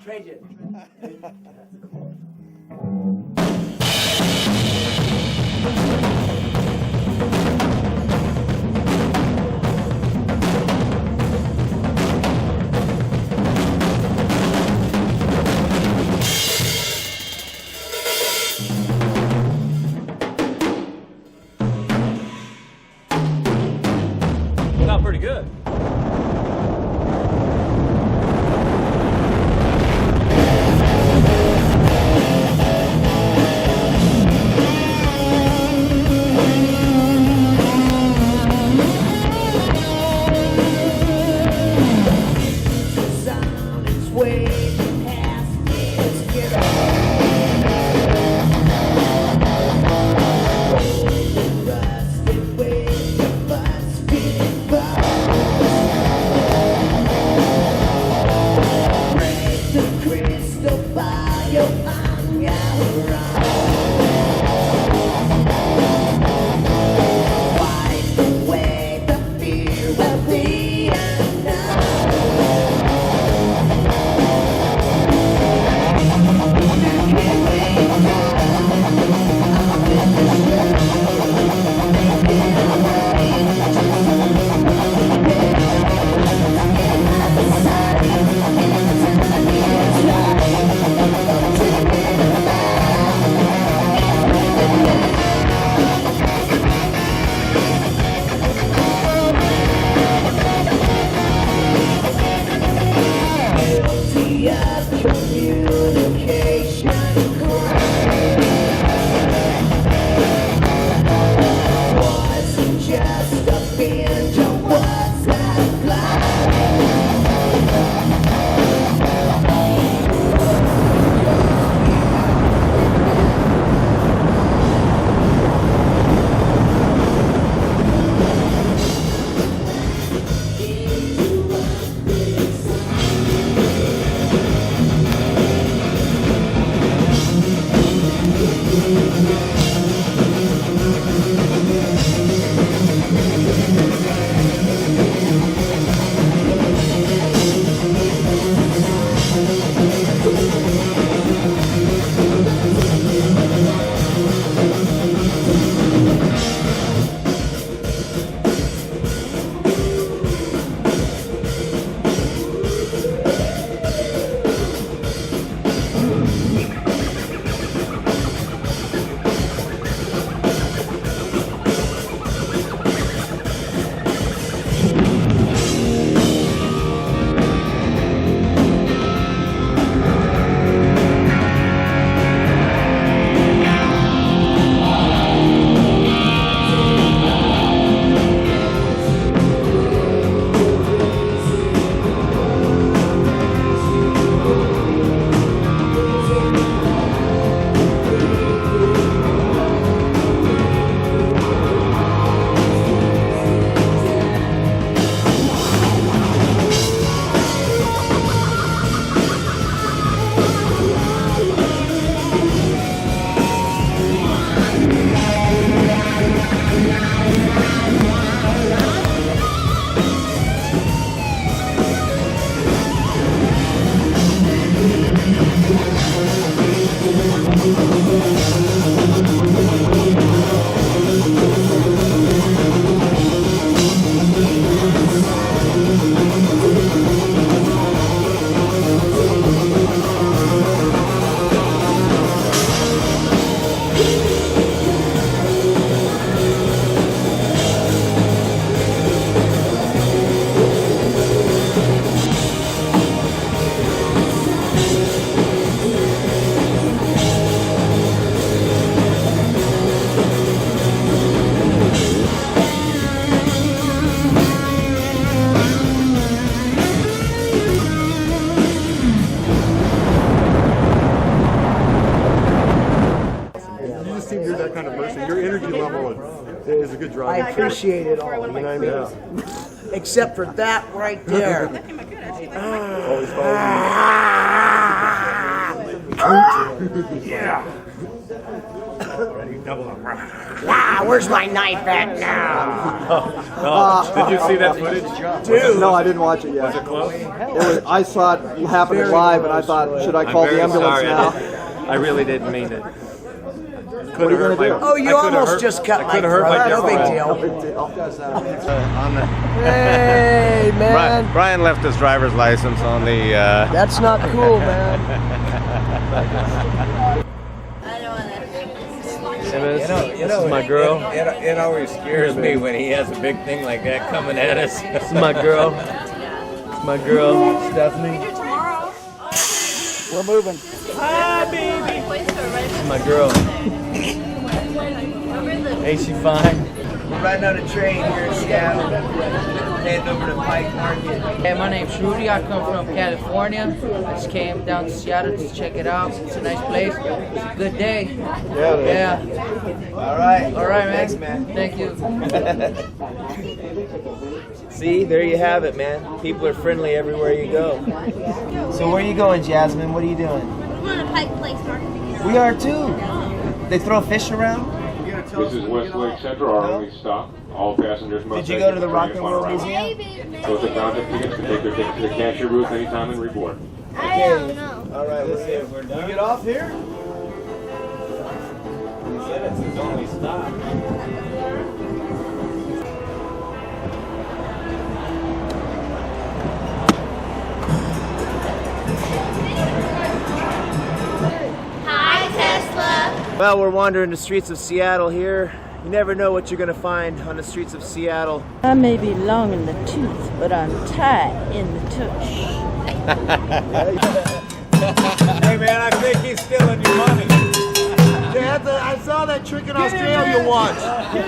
Trade it. Not pretty good. is a good drive. I appreciate it all, you know what I mean? Yeah. Except for that right there. Yeah. Ready? double up. Ah, where's my knife at now? Did you see that footage? Dude. No, I didn't watch it yet. Was it close? I saw it happen live, and I thought, should I call the ambulance now? I really didn't mean it. What are you gonna do? Oh, you almost just cut my throat. No big deal. Hey, man. Brian left his driver's license on the. That's not cool, man. This is my girl. It always scares me when he has a big thing like that coming at us. This is my girl. It's my girl, Stephanie. We're moving. Hi, baby. This is my girl. Ain't she fine? We're riding on a train here in Seattle, heading over to Pike Market. Hey, my name's Rudy. I come from California. I just came down to Seattle to check it out. It's a nice place. It's a good day. Yeah. All right, man. Thanks, man. Thank you. See, there you have it, man. People are friendly everywhere you go. So where are you going, Jasmine? What are you doing? We're going to Pike Place Market. We are too. They throw fish around? This is Westlake Central, our only stop. All passengers must. Did you go to the Rock and Roll Museum? Those that found their tickets can take their tickets to the cashier booth anytime and report. I don't know. All right, we're here. We're done. We get off here? He said it's his only stop. Hi, Tesla. Well, we're wandering the streets of Seattle here. You never know what you're going to find on the streets of Seattle. I may be long in the tooth, but I'm tight in the tush. Hey man, I think he's stealing your money. I saw that trick in Australia once.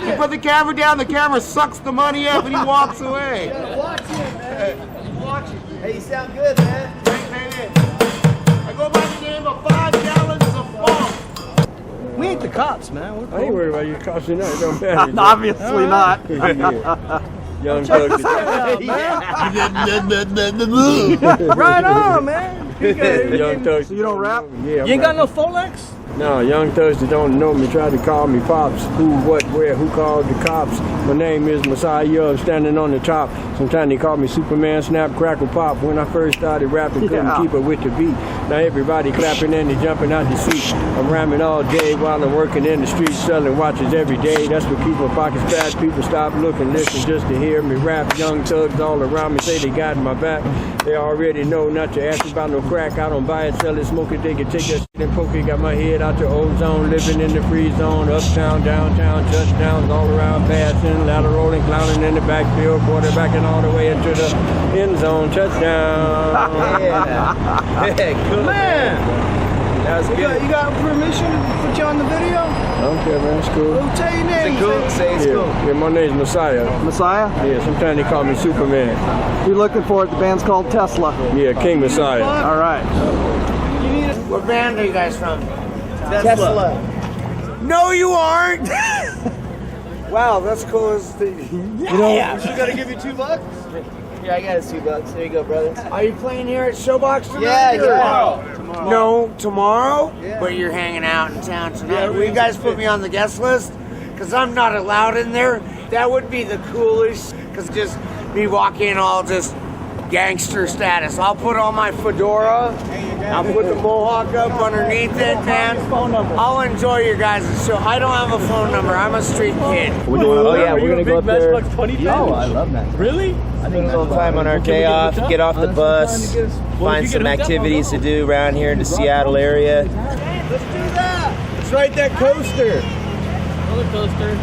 You put the camera down, the camera sucks the money up, and he walks away. Watch it. Watch it. Hey, you sound good, man. I go by the name of 5 gallons of funk. We ain't the cops, man. We're I ain't worried about you cops. It don't matter. Obviously not. Young Doug. Right on, man. Young Doug. So you don't rap? Yeah. You ain't got no Folex? No, Young Thugs that don't know me try to call me Pops. Who, what, where, who called the cops? My name is Messiah, I'm standing on the top. Sometimes they call me Superman, Snap, Crackle, Pop. When I first started rapping, couldn't keep it with the beat. Now everybody clapping and they jumping out the seat. I'm rhyming all day while I'm working in the streets, selling watches every day. That's what keep my pockets fat. People stop, look, and listen just to hear me rap. Young Thugs all around me say they got my back. They already know not to ask about no crack. I don't buy it, sell it, smoke it, they can take that shit and poke it. Got my head out the ozone, living in the free zone, uptown, downtown, touchdowns all around, passing, ladder rolling, clowning in the backfield, quarterbacking all the way into the end zone, touchdown. Yeah. Cool. Man. That was good. You got permission to put you on the video? I don't care, man, it's cool. Well, tell your name. Is it cool? Say it's cool. Yeah, my name's Messiah. Messiah? Yeah, sometimes they call me Superman. You're looking for it. The band's called Tesla. Yeah, King Messiah. All right. What band are you guys from? Tesla. No, you aren't. Wow, that's cool. Yeah. She gotta give you $2? Here, I got us $2. There you go, brother. Are you playing here at Showbox tonight? Yeah. No, tomorrow? Yeah. But you're hanging out in town tonight. Will you guys put me on the guest list? Because I'm not allowed in there. That would be the coolest. Because just me walking all just gangster status. I'll put on my fedora. I'll put the mohawk up underneath it, man. I'll enjoy your guys' show. I don't have a phone number. I'm a street kid. Oh yeah, we're gonna go up there. Matchbox 20 fan? Oh, I love that. Really? Spend a little time on our day off, get off the bus, find some activities to do around here in the Seattle area. Let's do that. Let's ride that coaster. Roller coaster.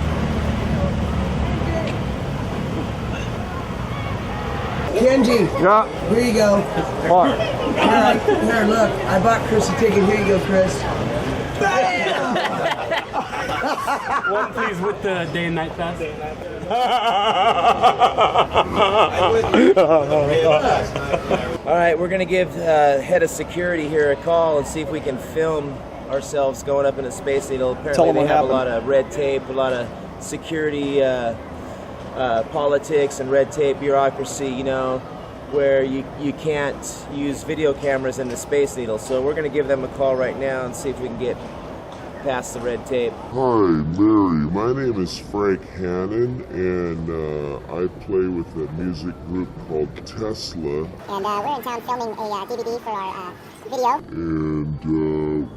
Kenji, Yeah. here you go. What? Here, look. I bought Chris a ticket. Here you go, Chris. One, please, with the day and night pass. All right, we're gonna give head of security here a call and see if we can film ourselves going up in a Space Needle. Apparently they have a lot of red tape, a lot of security politics and red tape bureaucracy, you know, where you can't use video cameras in the Space Needle. So we're going to give them a call right now and see if we can get past the red tape. Hi, Mary. My name is Frank Hannon, and I play with a music group called Tesla. And we're in town filming a DVD for our video. And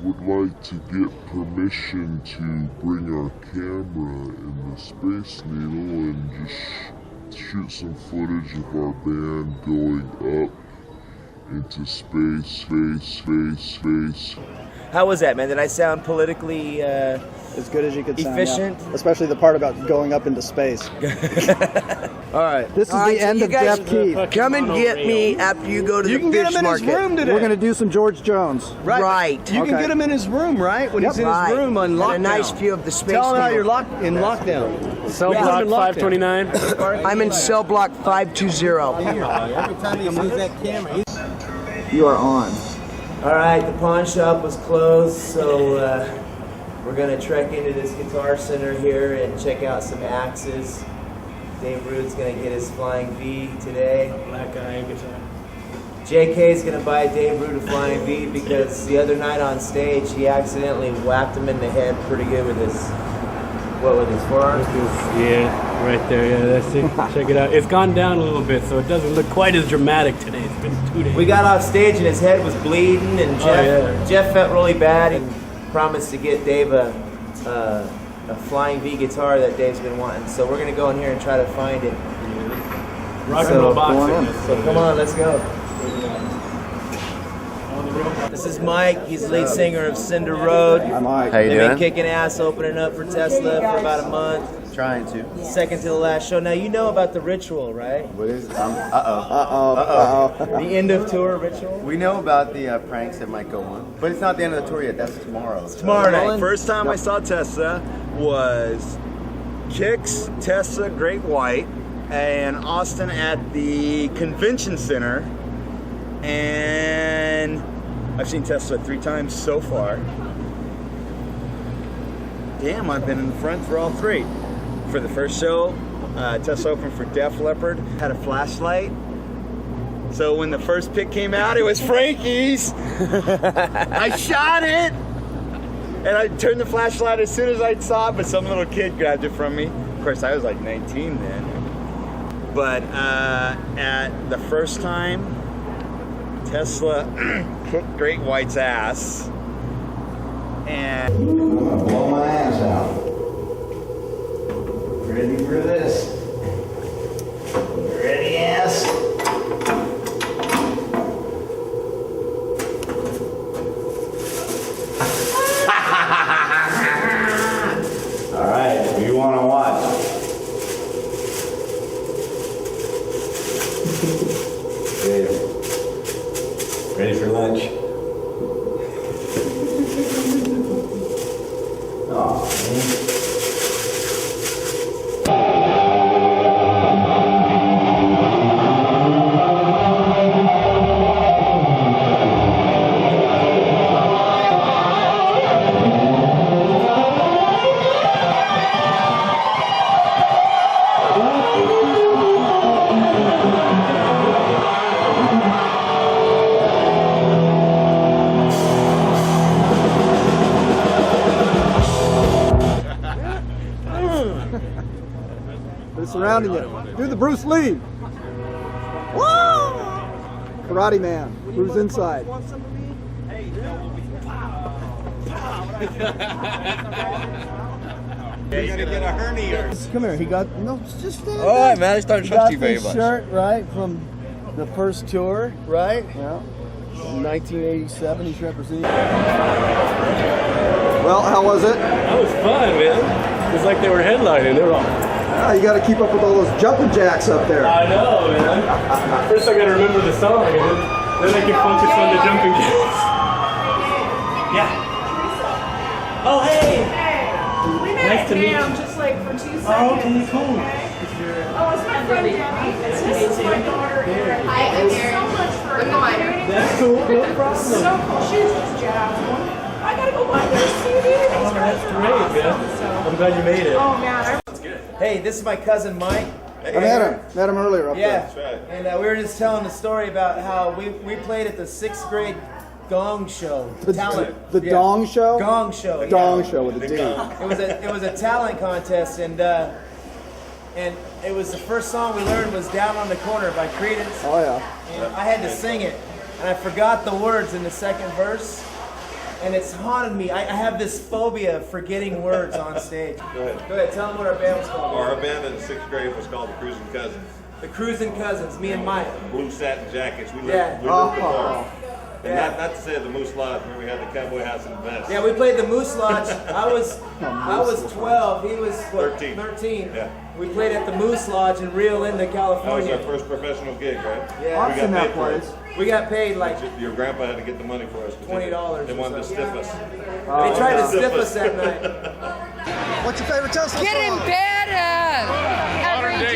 would like to get permission to bring our camera in the Space Needle and just shoot some footage of our band going up into space. How was that, man? Did I sound politically as good as you could sound? efficient? Yeah. Especially the part about going up into space. All right, this is All right, the so end you of guys Jeff Keith. come and get me after you go to You the can fish get him in market. his room today. We're going to do some George Jones. Right. You can get him in his room, right? When he's in his room on lockdown. And a nice view of the Space Tell him how Needle. you're in lockdown. Cell block 529. I'm in cell block 520. Every time he sees that camera, You are on. All right, the pawn shop was closed, so we're gonna trek into this guitar center here and check out some axes. Dave Rude's gonna get his Flying V today. Black eye guitar. JK's gonna buy Dave Rude a Flying V because the other night on stage he accidentally whacked him in the head pretty good with his forearm. Yeah, right there. Yeah, that's it. Check it out. It's gone down a little bit, so it doesn't look quite as dramatic today. It's been 2 days. We got off stage and his head was bleeding, and Jeff felt really bad and promised to get Dave a Flying V guitar that Dave's been wanting. So we're gonna go in here and try to find it. Rock and roll boxing. So come on, let's go. This is Mike. He's the lead singer of Cinder Road. Hi, Mike. They've been kicking ass opening up for Tesla for about a month. Trying to. Second to the last show. Now you know about the ritual, right? What is it? The end of tour ritual? We know about the pranks that might go on, but it's not the end of the tour yet. That's tomorrow. It's tomorrow night. First time I saw Tesla was Kix, Tesla, Great White, and Austin at the Convention Center. And I've seen Tesla 3 times so far. Damn, I've been in the front for all 3. For the first show, Tesla opened for Def Leppard, had a flashlight. So when the first pick came out, it was Frankie's. I shot it, and I turned the flashlight as soon as I saw it, but some little kid grabbed it from me. Of course, I was like 19 then. But at the first time, Tesla kicked Great White's ass, and blow my ass out. Ready for this? Ready, ass? All right, who you want to watch? Ready for lunch? Oh, man. They're surrounding you. Do the Bruce Lee. Woo! Karate Man. Who's inside? You're gonna get a hernia. Come here. He got no. Just stand All right, there. man, I started He trusting got you very this much. shirt right from the first tour, right? Yeah. 1987. He's representing. Well, how was it? That was fun, man. It was like they were headlining. They were all. Ah, you got to keep up with all those jumping jacks up there. I know, man. First, I got to remember the song, and then I can focus on the jumping jacks. Yeah. Oh, hey. We met Nice to meet Cam you. just like for 2 seconds. Oh, okay, cool. Oh, it's my friend Debbie. This is my daughter Erin. Thanks so much for accommodating. That's cool, no problem. So cool. She's just jazzed. I gotta go buy their CD. Oh, that's great, man. I'm glad you made it. Oh man. Hey, this is my cousin Mike. I met him earlier up Yeah, there. and we were just telling the story about how we played at the 6th grade Gong Show. Talent. The Dong Show? Gong Show. Dong yeah. Show with a D. It was a talent contest, and it was the first song we learned was "Down on the Corner" by Creedence. Oh yeah. And I had to sing it, and I forgot the words in the second verse, and it's haunted me. I have this phobia of forgetting words on stage. Go ahead. Go ahead, tell them what our band was called. Our band in 6th grade was called the Cruising Cousins. The Cruising Cousins, me and Mike. Blue satin jackets. We Yeah. lived the bar. And not to say the Moose Lodge, where we had the cowboy hats and vest. Yeah, we played the Moose Lodge. I was 12. He was what, 13. Yeah. We played at the Moose Lodge in Rio Linda, That was California. our first professional gig, right? Yeah. We got paid for it. We got paid like Your grandpa had to get the money for us. $20. They wanted to stiff us. They tried to stiff us that night. What's your favorite Tesla Getting song? better every day.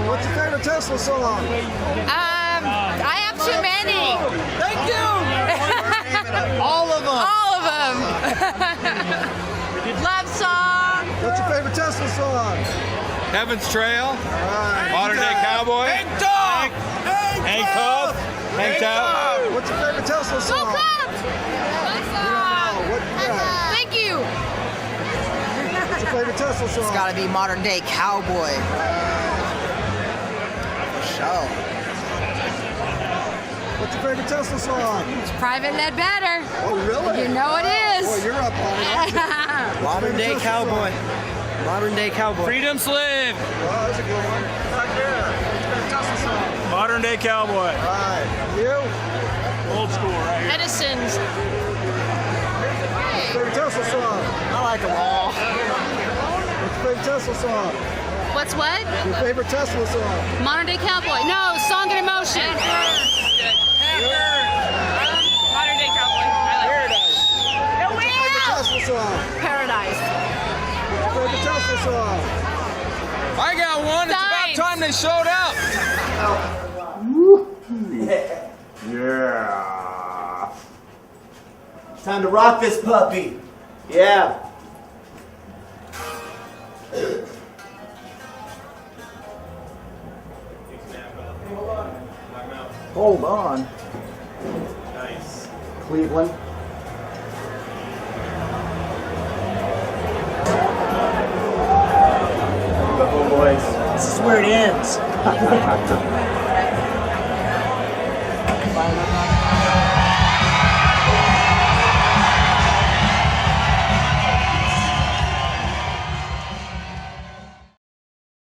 What's your favorite Tesla song? I have too many. Thank you. All of them. All of them. Love song. What's your favorite Tesla song? Heaven's Trail. Right. Modern Day Cowboy. Hank Dog. Hank Tubb. Hank Tubb. What's your favorite Tesla song? Go Cubs. Thank you. What's your favorite Tesla song? It's got to be Modern Day Cowboy. For sure. What's your favorite Tesla song? It's Private Ned Better. Oh, really? You know it is. Boy, you're up on it. Modern Day Cowboy. Modern Day Cowboy. Freedom Slave. Oh, that's a good one. Right there. What's your favorite Tesla song? Modern Day Cowboy. All right. You? Old school, right here. Edison's. What's your favorite Tesla song? I like them all. What's your favorite Tesla song? What's what? Your favorite Tesla song? Modern Day Cowboy. No, Song in Emotion. Modern Day Cowboy. I like it. What's your favorite Tesla song? Paradise. What's your favorite Tesla song? I got one. It's about time they showed up. Yeah. Time to rock this puppy. Yeah. Hold on. Nice. Cleveland. The homeboys. This is where it ends.